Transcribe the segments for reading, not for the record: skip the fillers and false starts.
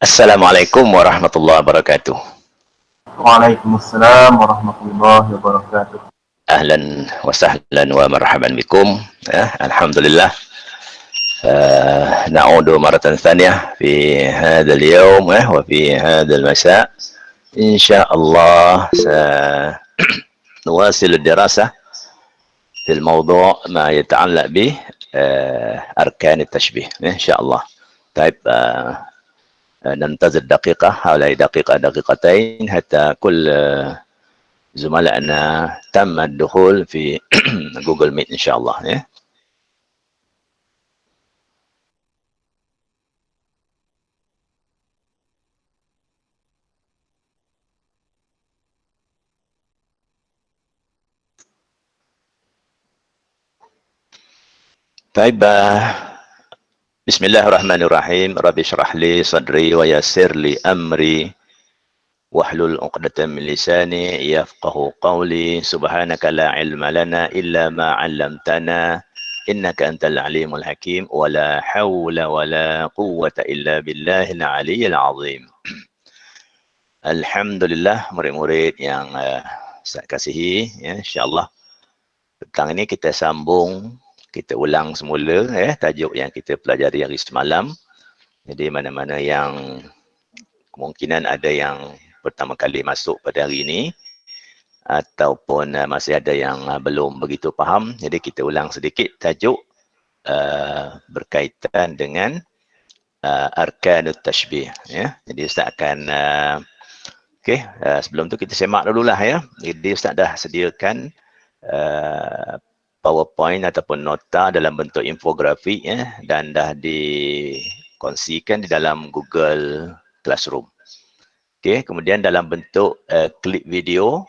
Assalamualaikum warahmatullahi wabarakatuh. Waalaikumsalam warahmatullahi wabarakatuh. Ahlan wa sahlan wa marhaban bikum. Alhamdulillah. نعود مرة ثانية في هذا اليوم وفي هذا المساء إن شاء الله سنواصل الدراسة في الموضوع ما يتعلق به أركان التشبيه إن شاء الله. طيب ننتظر دقيقة حوالي دقيقتين حتى كل زملائنا تم الدخول في جوجل ميت إن شاء الله. طيب بسم الله الرحمن الرحيم. رب اشرح لي صدري ويسر لي أمري واحلل عقدة من لساني يفقه قولي. سبحانك لا علم لنا إلا ما علمتنا إنك أنت العليم الحكيم ولا حول ولا قوة إلا بالله العلي العظيم. Alhamdulillah, murid-murid yang saya kasihi, insyaAllah petang ini kita sambung, kita ulang semula tajuk yang kita pelajari hari semalam. Jadi mana-mana yang kemungkinan ada yang pertama kali masuk pada hari ini ataupun masih ada yang belum begitu faham, jadi kita ulang sedikit tajuk berkaitan dengan arkanut tashbih. Jadi Ustaz akan sebelum tu kita semak dululah ya. Jadi Ustaz dah sediakan PowerPoint ataupun nota dalam bentuk infografik dan dah dikongsikan di dalam Google Classroom. Kemudian dalam bentuk klip video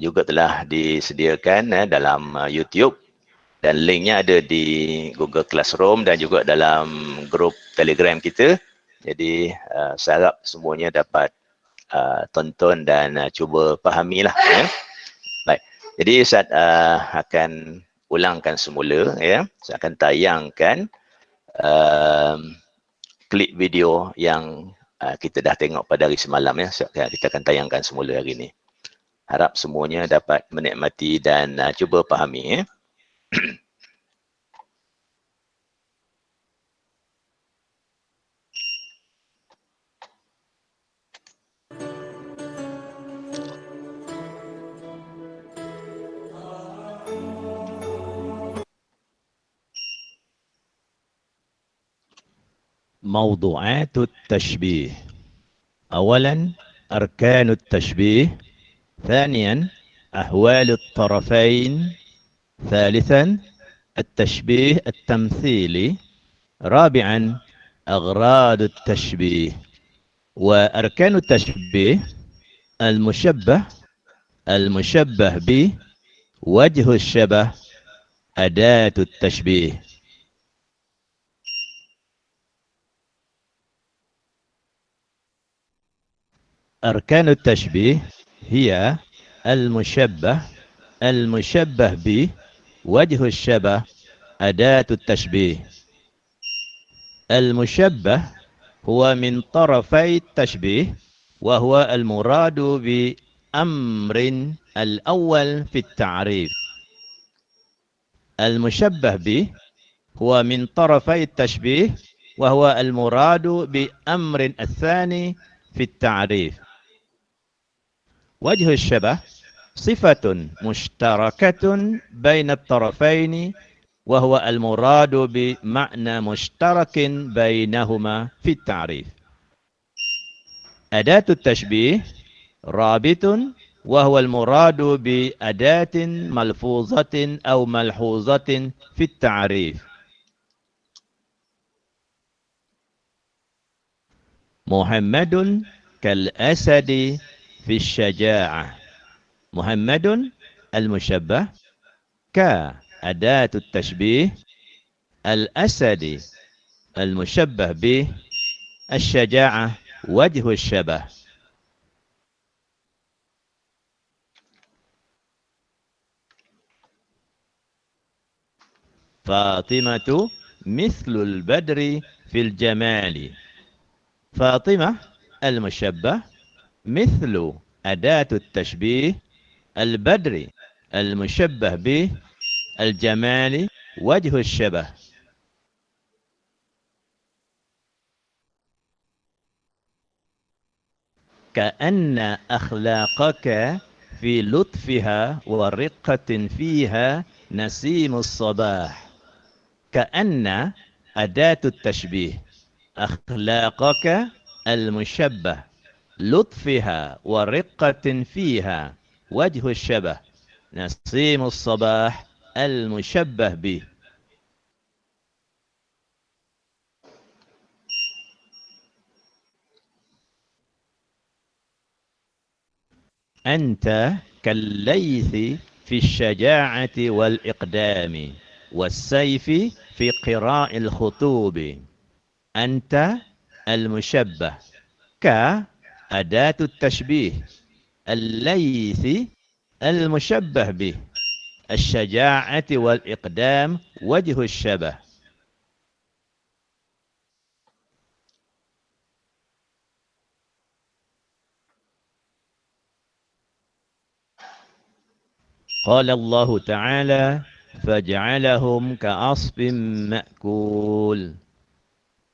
juga telah disediakan dalam YouTube dan linknya ada di Google Classroom dan juga dalam grup Telegram kita. Jadi saya harap semuanya dapat tonton dan cuba fahamilah. Baik. Jadi Ustaz akan ulangkan semula Saya akan tayangkan klip video yang kita dah tengok pada hari semalam Kita akan tayangkan semula hari ini. Harap semuanya dapat menikmati dan cuba fahami موضوعات التشبيه. أولا أركان التشبيه. ثانيا أحوال الطرفين. ثالثا التشبيه التمثيلي. رابعا أغراض التشبيه. وأركان التشبيه: المشبه، المشبه به، وجه الشبه، أداة التشبيه. أركان التشبيه هي المشبه، المشبه به، وجه الشبه، أداة التشبيه. المشبه هو من طرفي التشبيه وهو المراد بأمر الأول في التعريف. المشبه به هو من طرفي التشبيه وهو المراد بأمر الثاني في التعريف. وجه الشبه صفة مشتركة بين الطرفين وهو المراد بمعنى مشترك بينهما في التعريف. أداة التشبيه رابط وهو المراد بأداة ملفوظة أو ملحوظة في التعريف. محمد كالأسد في الشجاعة. محمد المشبه، كأداة التشبيه، الأسد المشبه به، الشجاعة وجه الشبه. فاطمة مثل البدر في الجمال. فاطمة المشبه مثل أداة التشبيه البدر المشبه به الجمال وجه الشبه. كأن أخلاقك في لطفها ورقة فيها نسيم الصباح. كأن أداة التشبيه، أخلاقك المشبه، لطفها ورقة فيها وجه الشبه، نسيم الصباح المشبه به. أنت كالليث في الشجاعة والإقدام والسيف في قراء الخطوب. أنت المشبه كأداة التشبيه، الليث المشبه به، الشجاعة والإقدام وجه الشبه. قال الله تعالى فجعلهم كعصف مأكول.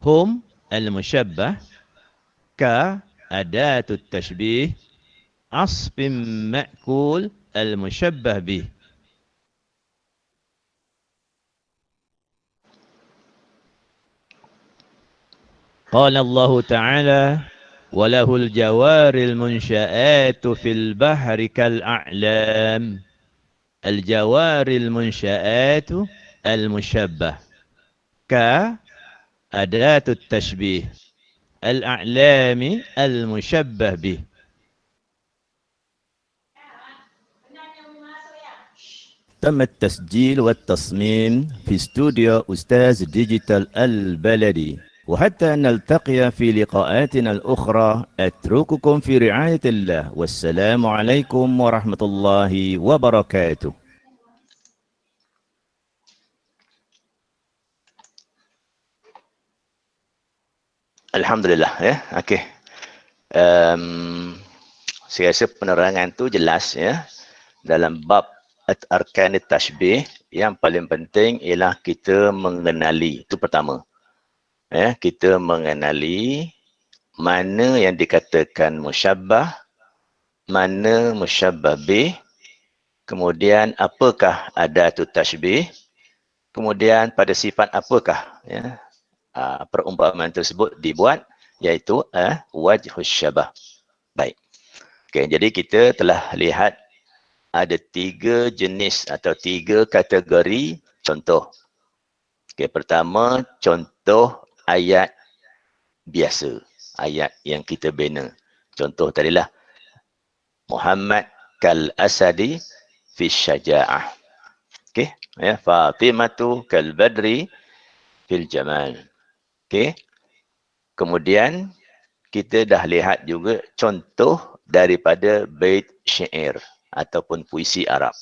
هم المشبه كأداة التشبيه، عصف مأكول المشبه به. قال الله تعالى وله الجوار المنشآت في البحر كالأعلام. الجوار المنشآت المشبه كأداة التشبيه، الأعلام المشبه به. تم التسجيل والتصميم في استوديو أستاذ ديجيتال البلدي. وحتى نلتقي في لقاءاتنا الأخرى أترككم في رعاية الله، والسلام عليكم ورحمة الله وبركاته. Alhamdulillah ya. Okey. Saya rasa penerangan tu jelas ya. Dalam bab arkan tashbih, yang paling penting ialah kita mengenali. Itu pertama. Ya, kita mengenali mana yang dikatakan musyabbah, mana musyabbah bih, kemudian apakah adatut tashbih, kemudian pada sifat apakah ya, perumpamaan tersebut dibuat, iaitu wajhus syabah. Baik. Okay, jadi kita telah lihat ada 3 jenis atau 3 kategori contoh. Okay, pertama, contoh ayat biasa. Ayat yang kita bina. Contoh tadilah. Muhammad kal asadi fi syaja'ah. Okay. Ya, Fatimatu kal badri fil jamal. Okay. Kemudian, kita dah lihat juga contoh daripada bait syair ataupun puisi Arab.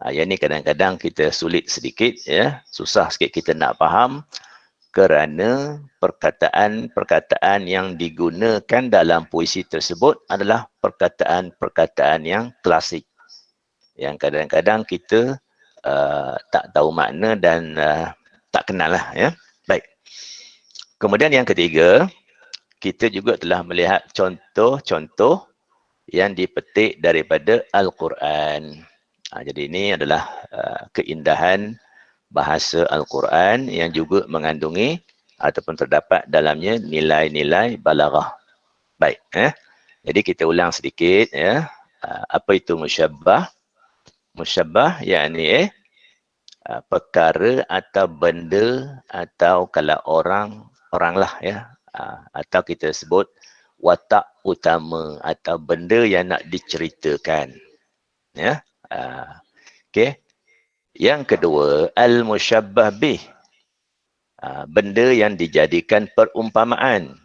Yang ni kadang-kadang kita sulit sedikit, ya, susah sikit kita nak faham kerana perkataan-perkataan yang digunakan dalam puisi tersebut adalah perkataan-perkataan yang klasik. Yang kadang-kadang kita tak tahu makna dan tak kenal lah. Ya. Baik. Kemudian yang ketiga, kita juga telah melihat contoh-contoh yang dipetik daripada Al-Quran. Jadi ini adalah keindahan bahasa Al-Quran yang juga mengandungi ataupun terdapat dalamnya nilai-nilai balaghah. Baik. Jadi kita ulang sedikit. Ya. Apa itu musyabbah? Musyabbah yakni perkara atau benda atau kalau oranglah ya. Atau kita sebut watak utama atau benda yang nak diceritakan. Ya. Okey. Yang kedua, al-musyabbah bih. Benda yang dijadikan perumpamaan.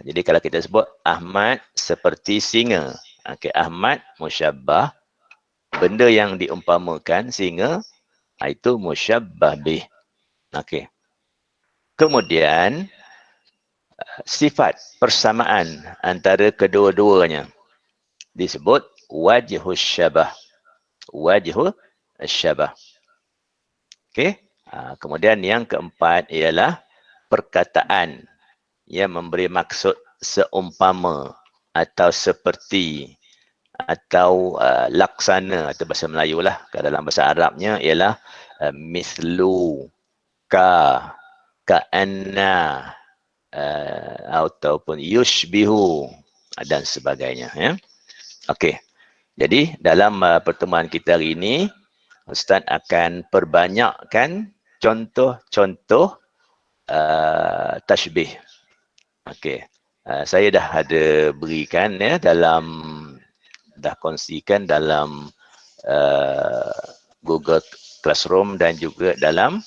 Jadi kalau kita sebut Ahmad seperti singa. Okey, Ahmad musyabbah, benda yang diumpamakan singa, itu musyabbah bih. Okey. Kemudian sifat persamaan antara kedua-duanya disebut wajhus syabah. Wajhus syabah. Okey. Kemudian yang keempat ialah perkataan yang memberi maksud seumpama atau seperti atau laksana atau bahasa Melayu lah. Dalam bahasa Arabnya ialah mislu, ka, ka'anna, ataupun yushbihu dan sebagainya. Ya. Okey. Jadi dalam pertemuan kita hari ini, Ustaz akan perbanyakkan contoh-contoh tashbih. Okey. Saya dah ada berikan ya dah kongsikan dalam Google Classroom dan juga dalam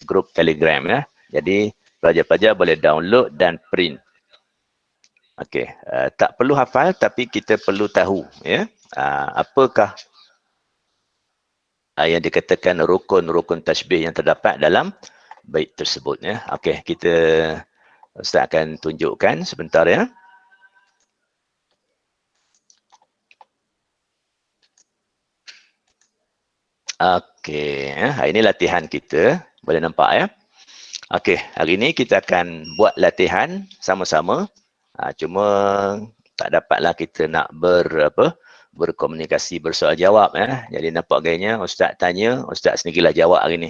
grup Telegram ya. Jadi pelajar-pelajar boleh download dan print. Okey, tak perlu hafal tapi kita perlu tahu ya. Apakah yang dikatakan rukun-rukun tashbih yang terdapat dalam bait tersebut ya. Okey, Ustaz akan tunjukkan sebentar ya. Okey, ini latihan kita. Boleh nampak ya. Okey, hari ini kita akan buat latihan sama-sama. Cuma tak dapatlah kita nak berkomunikasi bersoal jawab ya. Jadi nampak gayanya Ustaz tanya, Ustaz sendirilah jawab hari ni.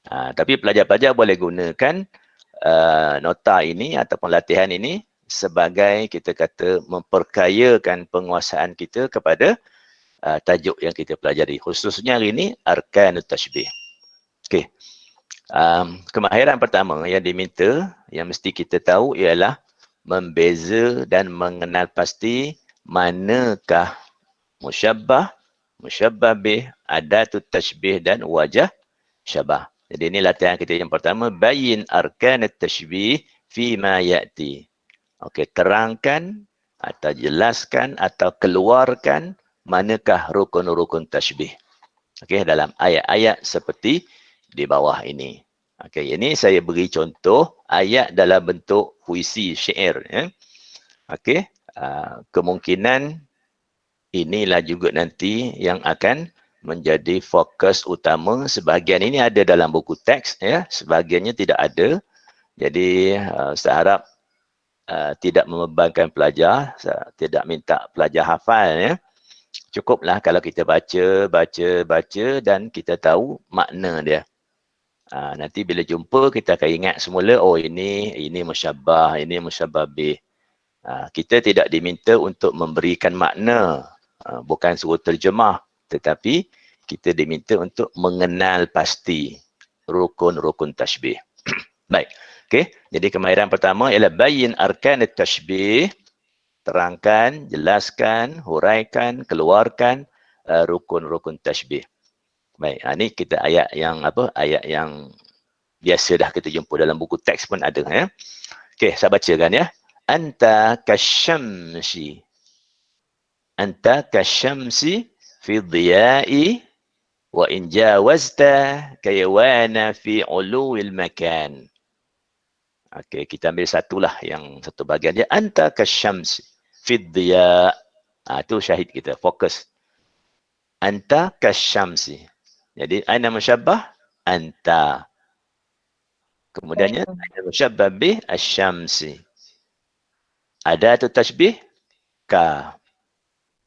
Tapi pelajar-pelajar boleh gunakan nota ini ataupun latihan ini sebagai kita kata memperkayakan penguasaan kita kepada tajuk yang kita pelajari. Khususnya hari ini arkanut tashbih. Okey. Kemahiran pertama yang diminta yang mesti kita tahu ialah membeza dan mengenal pasti manakah musyabbah, musyabbah bih, adatut tashbih dan wajah syabah. Jadi ini latihan kita yang pertama, bayin arkanat tashbih fi ma ya'ti. Okey, terangkan atau jelaskan atau keluarkan manakah rukun-rukun tashbih. Okey, dalam ayat-ayat seperti di bawah ini. Okey, ini saya beri contoh ayat dalam bentuk puisi syair ya. Okey, kemungkinan inilah juga nanti yang akan menjadi fokus utama. Sebahagian ini ada dalam buku teks ya, sebahagiannya tidak ada. Jadi saya harap tidak membebankan pelajar, tidak minta pelajar hafal ya. Cukuplah kalau kita baca dan kita tahu makna dia. Nanti bila jumpa kita akan ingat semula, oh ini musyabbah, ini musyabbah bih. Kita tidak diminta untuk memberikan makna, bukan suruh terjemah, tetapi kita diminta untuk mengenal pasti rukun-rukun tashbih. Baik. Okey, jadi kemahiran pertama ialah bayin arkanat tashbih, terangkan, jelaskan, huraikan, keluarkan rukun-rukun tashbih. Baik, ini kita ayat yang biasa dah kita jumpa dalam buku teks pun ada ya. Okey, saya bacakan ya. Anta kasyamsi. Anta kasyamsi fi dhiya'i wa in jawazta kayawana fi uluwil makan. Okey, kita ambil satulah yang satu bahagian dia. Anta kasyamsi fi dhiya'. Itu syahid kita, fokus. Anta kasyamsi. Jadi aina musyabbah anta. Kemudiannya aina musyabbah bih asyamsi. Adatut tashbih ka.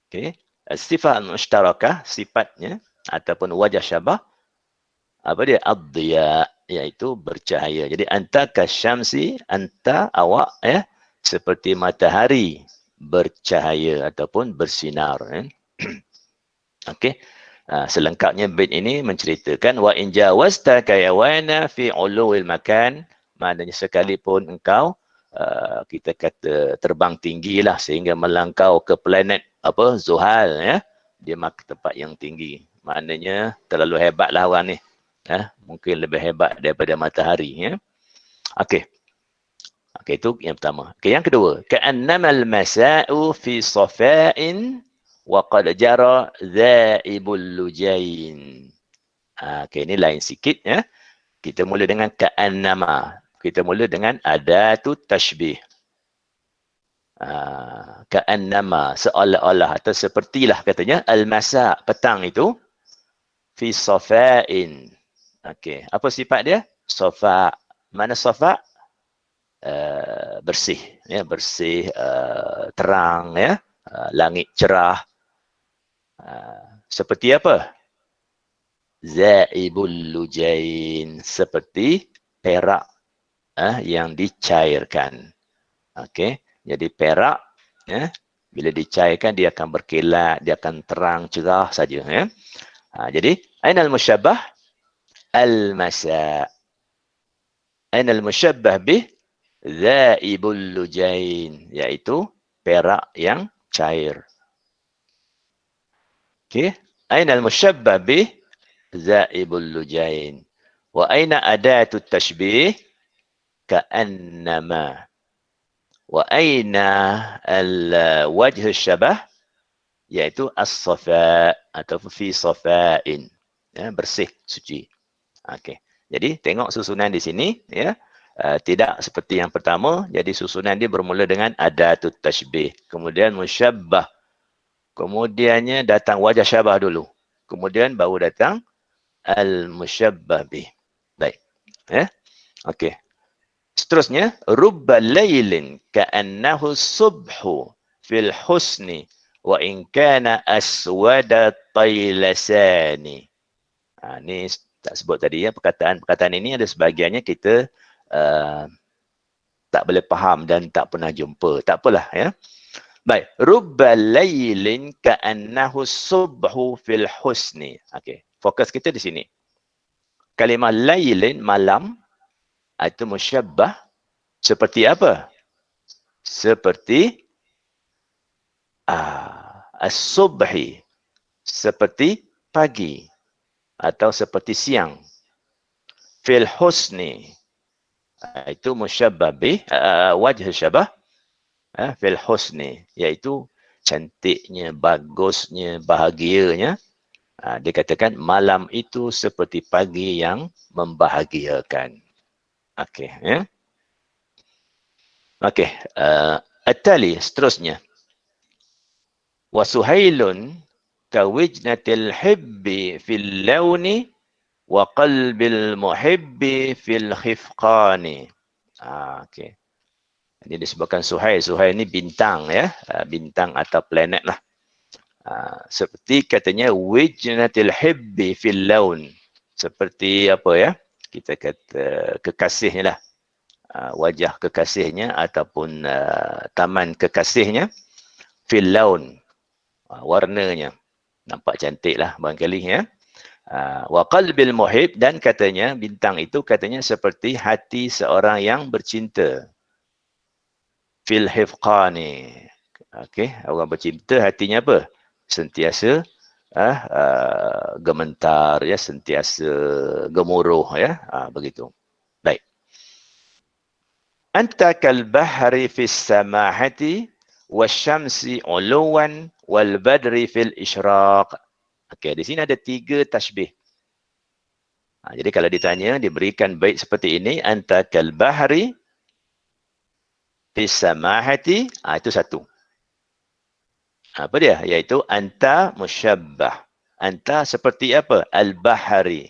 Okey. Sifat mushtarakah, sifatnya ataupun wajah syabah apa dia? Ad-dhiya, iaitu bercahaya. Jadi anta kasyamsi, anta awak ya seperti matahari bercahaya ataupun bersinar ya. Okey. Selengkapnya bait ini menceritakan wa in jawazta kayawana fi uluwil makan, maknanya sekalipun engkau kita kata terbang tinggilah sehingga melangkau ke planet Zuhal ya, dia ke tempat yang tinggi, maknanya terlalu hebatlah orang ni ya, mungkin lebih hebat daripada matahari ya. Okey. Okey, itu yang pertama. Okey, yang kedua, ka'annamal masa'u fi safa'in wa qad jara dhaibul lujain. Okey, ini lain sikit ya. Kita mula dengan ka'annama. Kita mula dengan adatu tashbih. Ka'annama, seolah-olah atau sepertilah katanya al-masa, petang itu fi safa'in. Okey, apa sifat dia? Safa. Mana safa? Bersih, ya, bersih, terang, ya, langit cerah. Seperti apa? Zaibul lujain, seperti perak yang dicairkan. Okey, jadi perak, ya, bila dicairkan dia akan berkilat, dia akan terang cerah saja, ya. Jadi ainal musyabbah al-masa. Ainal musyabbah bih zaibul lujain, iaitu perak yang cair. Okey, ainal musyabbah bih zaibul lujain. Wa aina adatu tashbih? Ka'annama. Wa aina al-wajh syabah? Iaitu as-safa atau fi safa'in. Ya, bersih, suci. Okey. Jadi tengok susunan di sini, ya. Tidak seperti yang pertama. Jadi susunan dia bermula dengan adatut tashbih. Kemudian musyabbah. Kemudiannya datang wajah syabah dulu. Kemudian baru datang al-musyabbah bih. Baik. Ya. Okey. Seterusnya, rubba laylin ka'annahu subhu fil husni wa in kana aswada taylasani. Ini tak sebut tadi, ya, perkataan ini ada sebahagiannya kita tak boleh faham dan tak pernah jumpa. Tak apalah, ya. Baik, rubba laylin ka'annahu subhu fil husni. Okey, fokus kita di sini. Kalimah laylin, malam, itu musyabbah seperti apa? Seperti as-subhi, seperti pagi atau seperti siang. Fil husni, itu musyabbah bih, wajh syabah, fil husni, iaitu cantiknya, bagusnya, bahagianya. Dikatakan malam itu seperti pagi yang membahagiakan. Okey, ya. Okey, at-tali, seterusnya. Wa suhailun kawijnatil hibbi fil lawni wa qalbil muhibbi fil khifqani. Okey. Ini disebutkan Suhail. Suhail ni bintang, ya. Bintang atau planet lah. Seperti katanya wijnatil hibbi fil lawn. Seperti apa, ya? Kita kata kekasihnya lah. Wajah kekasihnya ataupun taman kekasihnya fil lawn. Warnanya nampak cantik lah barangkali, ya. Wa qalbil muhib, dan katanya bintang itu katanya seperti hati seorang yang bercinta. Fil hifqani. Okey, orang bercinta hatinya apa? Sentiasa gementar, ya, sentiasa gemuruh, ya. Begitu. Baik. Anta kal bahri fis samahati wasyamsi uluwan wal badri fil isyraq. Okey, di sini ada 3 tashbih. Jadi kalau ditanya, diberikan bait seperti ini, anta kal bahri fis samahati, itu satu. Apa dia? Iaitu anta musyabbah. Anta seperti apa? Al-bahri.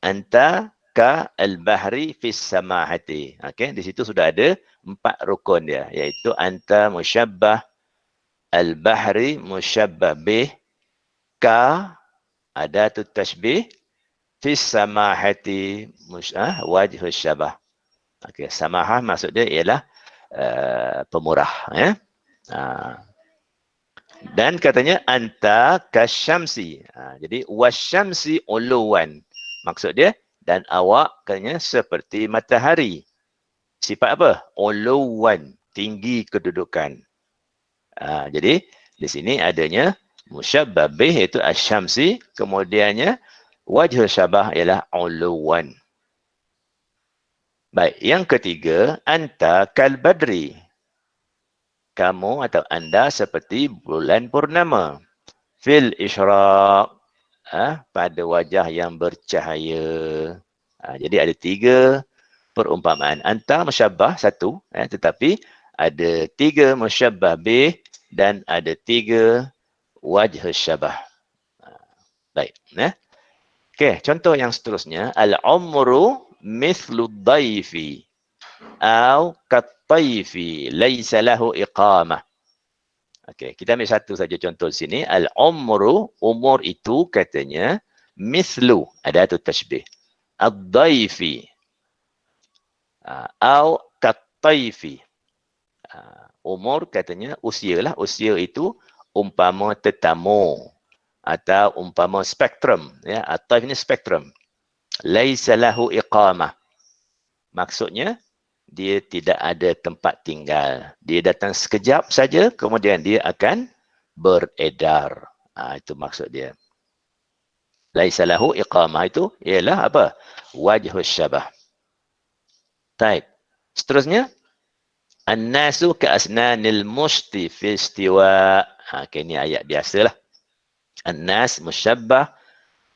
Anta ka al-bahri fis samahati. Okey, di situ sudah ada 4 rukun dia, iaitu anta musyabbah, al-bahri musyabbah bih, ka adatut tashbih, fis samahati wajh syabah. Okey, samahah maksud dia ialah pemurah, ya. Dan katanya anta kasyamsi. Jadi wasyamsi uluwan. Maksud dia, dan awak katanya seperti matahari. Sifat apa? Uluwan, tinggi kedudukan. Jadi di sini adanya musyabbah bih, iaitu asyamsi, kemudiannya wajh syabah ialah uluwan. Baik, yang ketiga, anta kal badri. Kamu atau anda seperti bulan purnama. Fil isyraq, pada wajah yang bercahaya. Jadi ada 3 perumpamaan. Anta musyabbah satu, tetapi ada 3 musyabbah bih dan ada 3 wajh syabah. Baik, okey, contoh yang seterusnya, al-umru mithlu dhaifi au kat-taifi laisa lahu iqamah. Okey, kita ambil satu saja contoh di sini. Al-umru, umur itu katanya mithlu, ada tu tashbih. Ad-dhaifi au kat-taifi. Umur katanya usia lah. Usia itu umpama tetamu atau umpama spektrum. Ya, at-taif ini spektrum. Laisa lahu iqamah. Maksudnya, dia tidak ada tempat tinggal. Dia datang sekejap saja, kemudian dia akan beredar. Itu maksud dia. Laisa lahu iqamah itu ialah apa? Wajhus syabah. Baik. Seterusnya, an-nasu ka'asnanil mushti fi istiwa. Ini ayat biasalah. An-nas musyabbah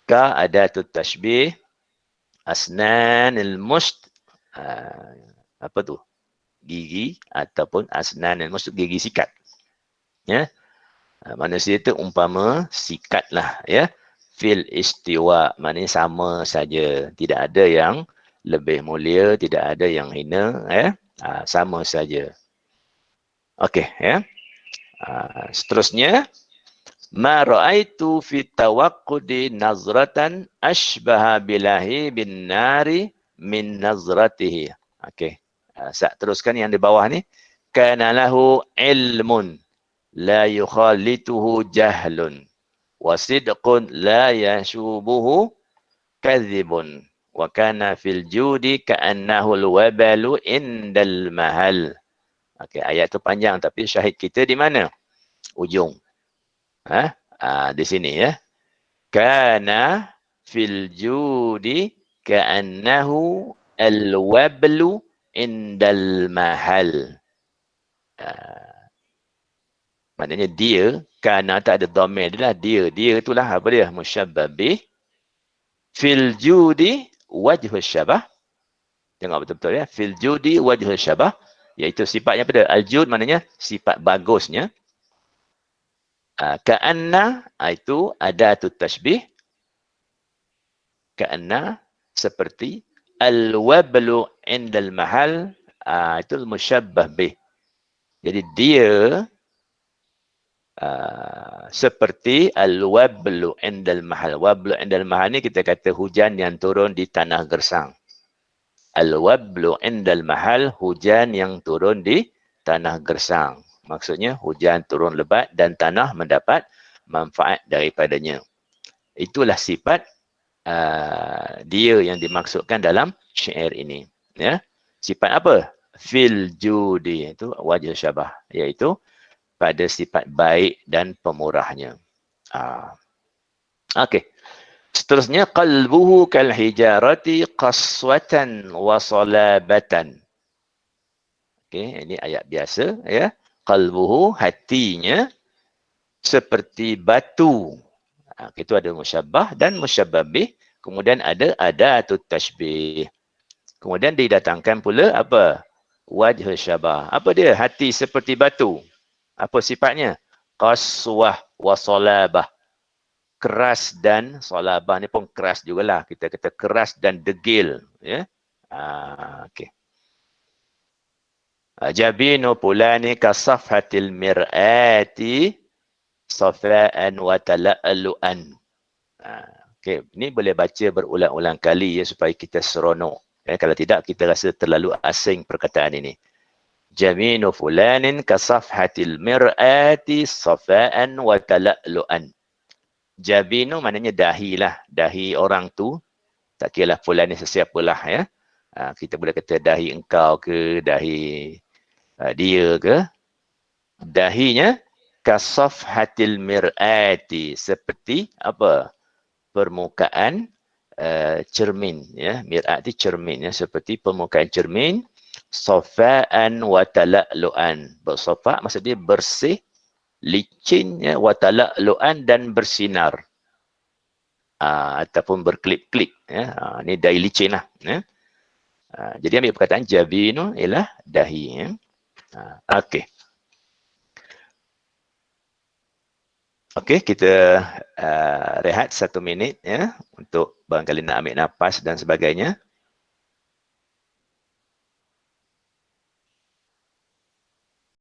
ka adatut tashbih. Asnanil musht. Apa tu? Gigi ataupun asnan dan maksud gigi sikat. Ya. Manusia itu umpama sikat lah, ya. Fil istiwa, maknanya sama saja, tidak ada yang lebih mulia, tidak ada yang hina, ya. Sama saja. Okey, ya. Seterusnya, ma ra'aitu fi tawaqqudi nazratan ashbaha bilahi bin nari min nazratihi. Okey. Saya teruskan yang di bawah ni. Kana lahu ilmun la yukhalituhu jahlun wa sidqun la yashubuhu kadhibun wa kana fil judi ka'annahu al-wabalu indal mahal. Okey, ayat tu panjang tapi syahid kita di mana? Ujung. Di sini ya. Kana fil judi ka'annahu al-wablu indal mahal. Maknanya dia, kana tak ada dhamir dia lah, dia itulah apa dia? Musyabbah bih. Fil judi wajhus syabah. Tengok betul-betul ya. Fil judi wajhus syabah. Iaitu sifatnya apa dia? Al-jud maknanya sifat bagusnya. Ka'anna itu adatut tashbih. Ka'anna seperti al-wablu indal mahal. Itu musyabbah bih. Jadi dia seperti al-wablu indal mahal. Wablu indal mahal ni kita kata hujan yang turun di tanah gersang. Al-wablu indal mahal, hujan yang turun di tanah gersang. Maksudnya hujan turun lebat dan tanah mendapat manfaat daripadanya. Itulah sifat dia yang dimaksudkan dalam syair ini. Ya. Sifat apa? Fil judi, itu wajh syabah, iaitu pada sifat baik dan pemurahnya. Okey. Seterusnya, qalbuhu kal hijarati qaswatan wa salabatan. Okey, ini ayat biasa ya. Qalbuhu, hatinya seperti batu. Itu ada musyabbah dan musyabbah bih. Kemudian ada adatut tashbih. Kemudian didatangkan pula apa? Wajh syabah. Apa dia? Hati seperti batu. Apa sifatnya? Qaswah wa salabah. Keras dan salabah ni pun keras jugalah. Kita kata keras dan degil. Ya? Okey. Jabinu pulani kasafhatil mir'ati safa'an wa tala'lu'an. Okey, ini boleh baca berulang-ulang kali ya supaya kita seronok. Kalau tidak kita rasa terlalu asing perkataan ini. Jaminu fulanin kasafhatil mir'ati safa'an wa tala'lu'an. Jabinu maknanya dahi lah. Dahi orang tu. Tak kira lah fulan ni sesiapalah ya. Kita boleh kata dahi engkau ke, dahi dia ke. Dahinya kasafhatil mir'ati. Seperti apa? Permukaan cermin. Ya. Mir'at itu cermin. Ya. Seperti permukaan cermin. Safa'an wa tala'lu'an. Bersafa' maksud dia bersih, licin, ya, wa tala'lu'an dan bersinar. Ataupun berkelip-kelip. Ya. Ini dahi licin lah. Ya. Jadi ambil perkataan jabinu ialah dahi. Ya. Okey. Okey, kita rehat 1 minit ya untuk barangkali nak ambil nafas dan sebagainya.